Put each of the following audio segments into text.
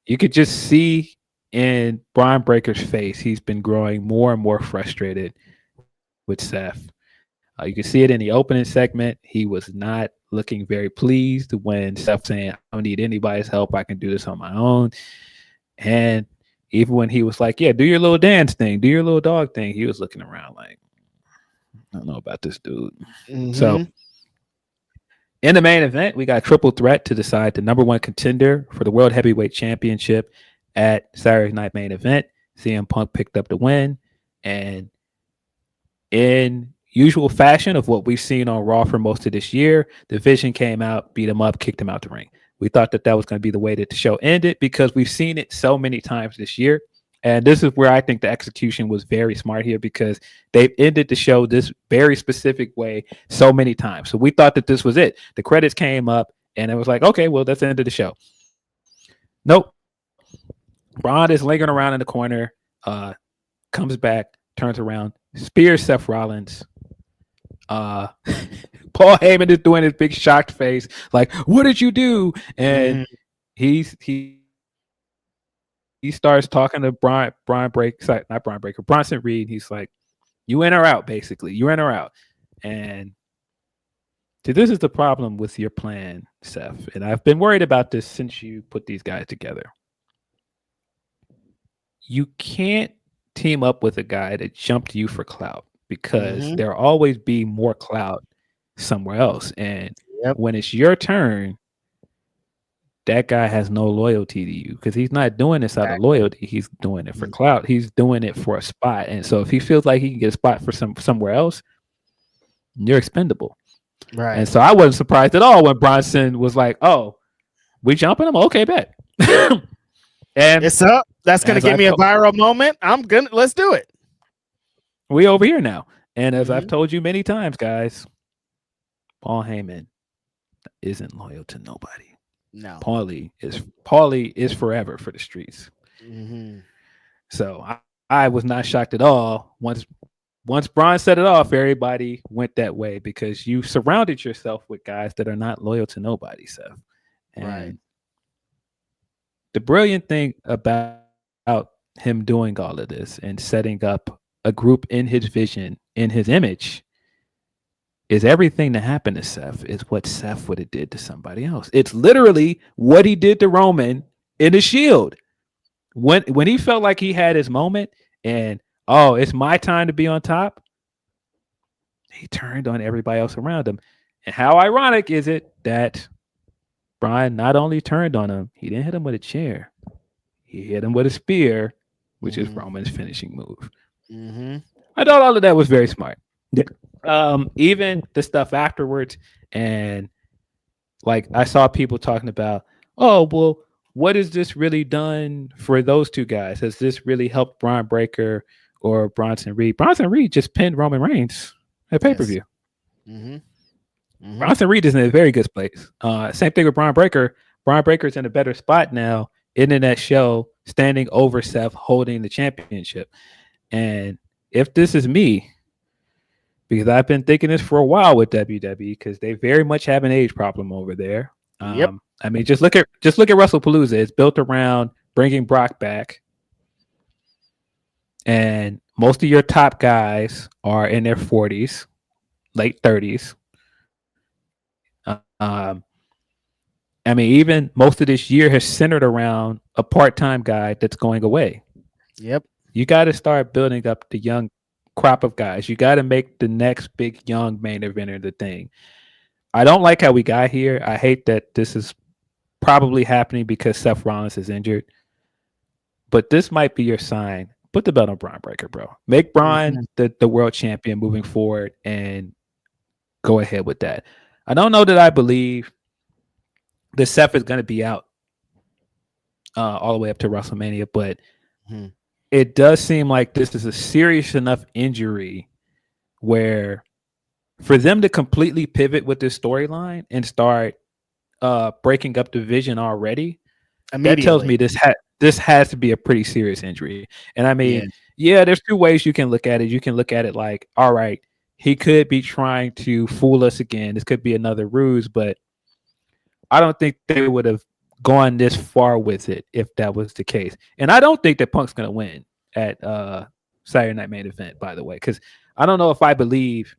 you could just see in Bron Breakker's face, he's been growing more and more frustrated with Seth. You can see it in the opening segment. He was not looking very pleased when Seth saying, "I don't need anybody's help. I can do this on my own." And even when he was like, "Yeah, do your little dance thing, do your little dog thing," he was looking around like, "I don't know about this dude." So Mm-hmm. in the main event, we got a triple threat to decide the number one contender for the World Heavyweight Championship at Saturday Night Main Event. CM Punk picked up the win, and in usual fashion of what we've seen on Raw for most of this year, the Vision came out, beat him up, kicked him out the ring. We thought that that was going to be the way that the show ended because we've seen it so many times this year. And this is where I think the execution was very smart here because they've ended the show this very specific way so many times. So we thought that this was it. The credits came up and it was like, okay, well, that's the end of the show. Nope. Braun is lingering around in the corner, comes back, turns around, spears Seth Rollins. Uh, Paul Heyman is doing his big shocked face, like, "What did you do?" And Mm-hmm. he starts talking to Brian Break, sorry, not Brian Breaker, Bronson Reed. He's like, "You in or out, basically. You in or out." And see, this is the problem with your plan, Seth. And I've been worried about this since you put these guys together. You can't team up with a guy that jumped you for clout because Mm-hmm. there'll always be more clout somewhere else. And Yep. when it's your turn, that guy has no loyalty to you because he's not doing this out of Exactly. loyalty. He's doing it for clout. He's doing it for a spot. And so if he feels like he can get a spot for somewhere else, you're expendable. And Right. so I wasn't surprised at all when Bronson was like, "Oh, we jumping him? Okay, bet." And It's up. That's gonna as give I've me a told, viral moment. I'm gonna let's do it. we over here now. And as I've Mm-hmm. told you many times, guys, Paul Heyman isn't loyal to nobody. No. Paulie is forever for the streets. Mm-hmm. So I was not shocked at all once Braun set it off. Everybody went that way because you surrounded yourself with guys that are not loyal to nobody. So, Right. and the brilliant thing about him doing all of this and setting up a group in his vision, in his image, is everything that happened to Seth is what Seth would have did to somebody else. It's literally what he did to Roman in the Shield. When he felt like he had his moment and oh, it's my time to be on top, he turned on everybody else around him. And how ironic is it that Brian not only turned on him, he didn't hit him with a chair. He hit him with a spear, which is Mm-hmm. Roman's finishing move. Mm-hmm. I thought all of that was very smart. Yeah. Even the stuff afterwards, and like I saw people talking about, oh well, what has this really done for those two guys? Has this really helped Bron Breakker or Bronson Reed? Bronson Reed just pinned Roman Reigns at pay per Yes. view. Mm-hmm. Mm-hmm. Bronson Reed is in a very good place. Same thing with Bron Breakker. Bron Breakker's in a better spot now, in that show, standing over Seth, holding the championship. And if this is me, because I've been thinking this for a while with WWE, because they very much have an age problem over there. Yep. I mean, just look at WrestlePalooza. It's built around bringing Brock back, and most of your top guys are in their 40s, late 30s. Um, I mean, even most of this year has centered around a part-time guy that's going away. Yep. You got to start building up the young crop of guys. You got to make the next big young main eventer the thing. I don't like how we got here. I hate that this is probably happening because Seth Rollins is injured. But this might be your sign. Put the belt on Bron Breakker, bro. Make Braun Mm-hmm. the world champion moving forward and go ahead with that. I don't know that I believe that Seth is going to be out all the way up to WrestleMania, but Mm-hmm. it does seem like this is a serious enough injury where for them to completely pivot with this storyline and start breaking up the vision already, that tells Immediately. me this has to be a pretty serious injury. And I mean, Yeah. yeah, there's two ways you can look at it. You can look at it like, all right, he could be trying to fool us again. This could be another ruse, but I don't think they would have gone this far with it if that was the case. And I don't think that Punk's gonna win at Saturday Night Main Event, by the way, because I don't know if I believe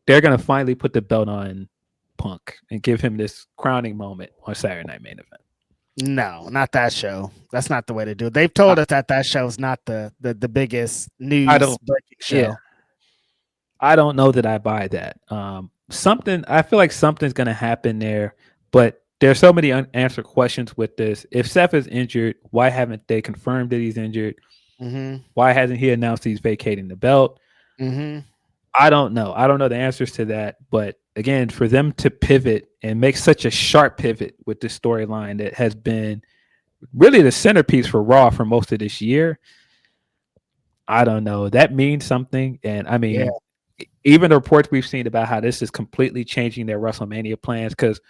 they're gonna finally put the belt on Punk and give him this crowning moment on Saturday Night Main Event. No, not that show. That's not the way to do it. They've told us that show's not the biggest I news don't. breaking Yeah, show. I don't know that I buy that. Something I feel like something's gonna happen there, but there's so many unanswered questions with this. If Seth is injured, why haven't they confirmed that he's injured? Mm-hmm. Why hasn't he announced he's vacating the belt? Mm-hmm. I don't know. I don't know the answers to that. But again, for them to pivot and make such a sharp pivot with this storyline that has been really the centerpiece for Raw for most of this year, I don't know. That means something. And I Yeah. mean, even the reports we've seen about how this is completely changing their WrestleMania plans, because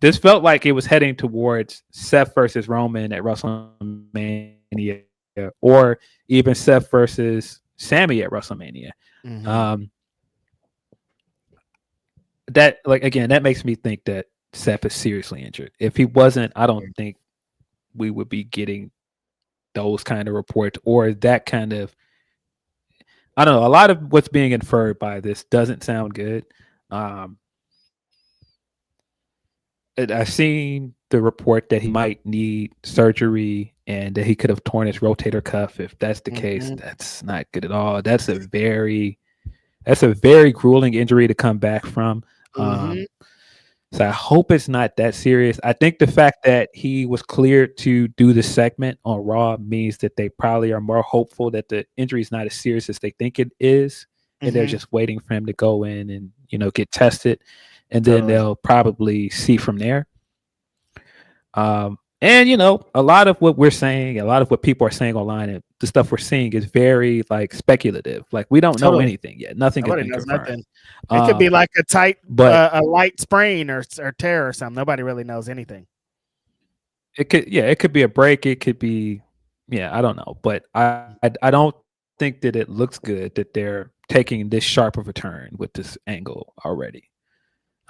this felt like it was heading towards Seth versus Roman at WrestleMania, or even Seth versus Sammy at WrestleMania. Mm-hmm. That, like, again, that makes me think that Seth is seriously injured. If he wasn't, I don't think we would be getting those kind of reports or that kind of. I don't know. A lot of what's being inferred by this doesn't sound good. Um, I've seen the report that he might need surgery and that he could have torn his rotator cuff. If that's the case, Mm-hmm. that's not good at all. That's a very grueling injury to come back from. Mm-hmm. So I hope it's not that serious. I think the fact that he was cleared to do the segment on Raw means that they probably are more hopeful that the injury is not as serious as they think it is, and they're Mm-hmm. just waiting for him to go in and get tested, and then Totally. they'll probably see from there. And a lot of what we're saying, a lot of what people are saying online, and the stuff we're seeing is very like speculative. Like we don't know Totally. anything yet. Nothing has Nobody been knows confirmed. nothing. It could be like a But a light sprain or tear or something. Nobody really knows anything. it could be a break. It could be, yeah, I don't know. But I don't think that it looks good that they're taking this sharp of a turn with this angle already.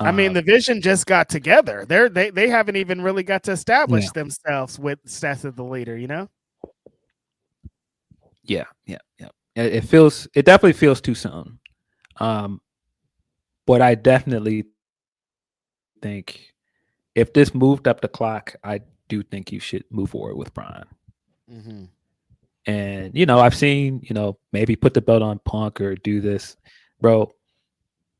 I mean, the Vision just got together. They haven't even really got to establish Yeah. themselves with Seth as the leader. You know. Yeah. It definitely feels too soon. Um, but I definitely think if this moved up the clock, I do think you should move forward with Brian. Mm-hmm. And I've seen maybe put the belt on Punk or do this, bro.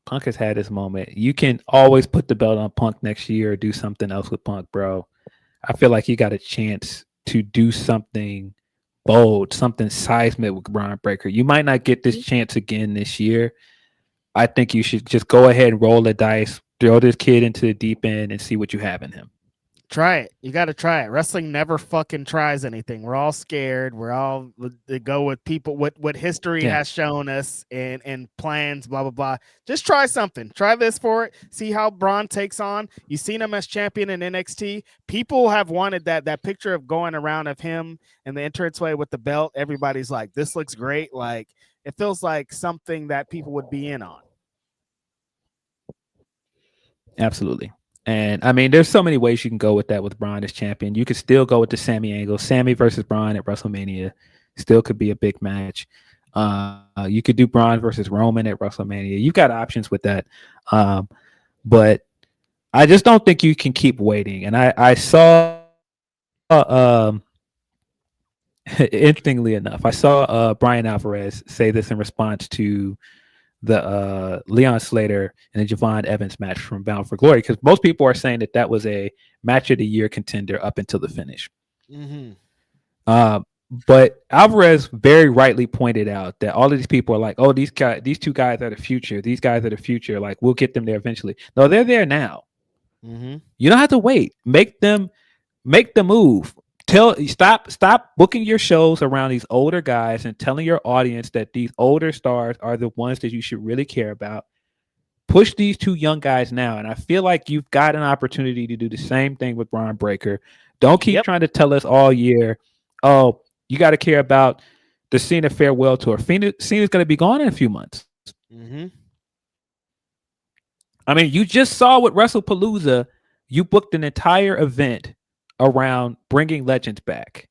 Punk has had his moment. You can always put the belt on Punk next year or do something else with Punk, bro. I feel like you got a chance to do something bold, something seismic with Bron Breakker. You might not get this chance again this year. I think you should just go ahead and roll the dice, throw this kid into the deep end, and see what you have in him. Try it. You got to try it. Wrestling never fucking tries anything. We're all scared. We're all to go with people. What history has shown us and plans. Blah blah blah. Just try something. Try this for it. See how Braun takes on. You've seen him as champion in NXT. People have wanted that picture of going around of him and the entranceway with the belt. Everybody's like, this looks great. Like it feels like something that people would be in on. Absolutely. And I mean, there's so many ways you can go with that with Braun as champion. You could still go with the Sammy angle. Sammy versus Braun at WrestleMania still could be a big match. You could do Braun versus Roman at WrestleMania. You've got options with that. But I just don't think you can keep waiting. And I saw, interestingly enough, I saw Brian Alvarez say this in response to the Leon Slater and the Javon Evans match from Bound for Glory, because most people are saying that was a match of the year contender up until the finish. Mm-hmm. But Alvarez very rightly pointed out that all of these people are like, oh, these two guys are the future. These guys are the future. Like, we'll get them there eventually. No, they're there now. Mm-hmm. You don't have to wait. Make the move. Stop booking your shows around these older guys and telling your audience that these older stars are the ones that you should really care about. Push these two young guys now, and I feel like you've got an opportunity to do the same thing with Bron Breakker. Don't keep trying to tell us all year, oh, you got to care about the Cena farewell tour. Cena's going to be gone in a few months. Mm-hmm. I mean, you just saw with WrestlePalooza, you booked an entire event around bringing legends back.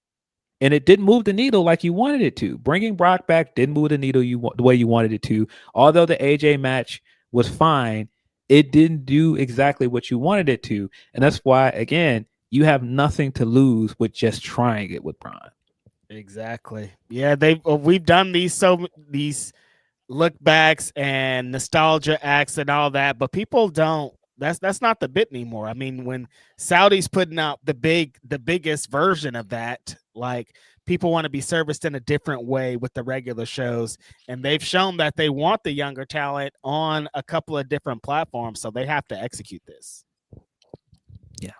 And it didn't move the needle like you wanted it to. Bringing Brock back didn't move the needle the way you wanted it to. Although the AJ match was fine, it didn't do exactly what you wanted it to. And that's why, again, you have nothing to lose with just trying it with Bron. Exactly. Yeah, we've done these look backs and nostalgia acts and all that, but people don't. That's not the bit anymore. I mean, when Saudi's putting out the biggest version of that, like, people want to be serviced in a different way with the regular shows, and they've shown that they want the younger talent on a couple of different platforms, so they have to execute this. Yeah.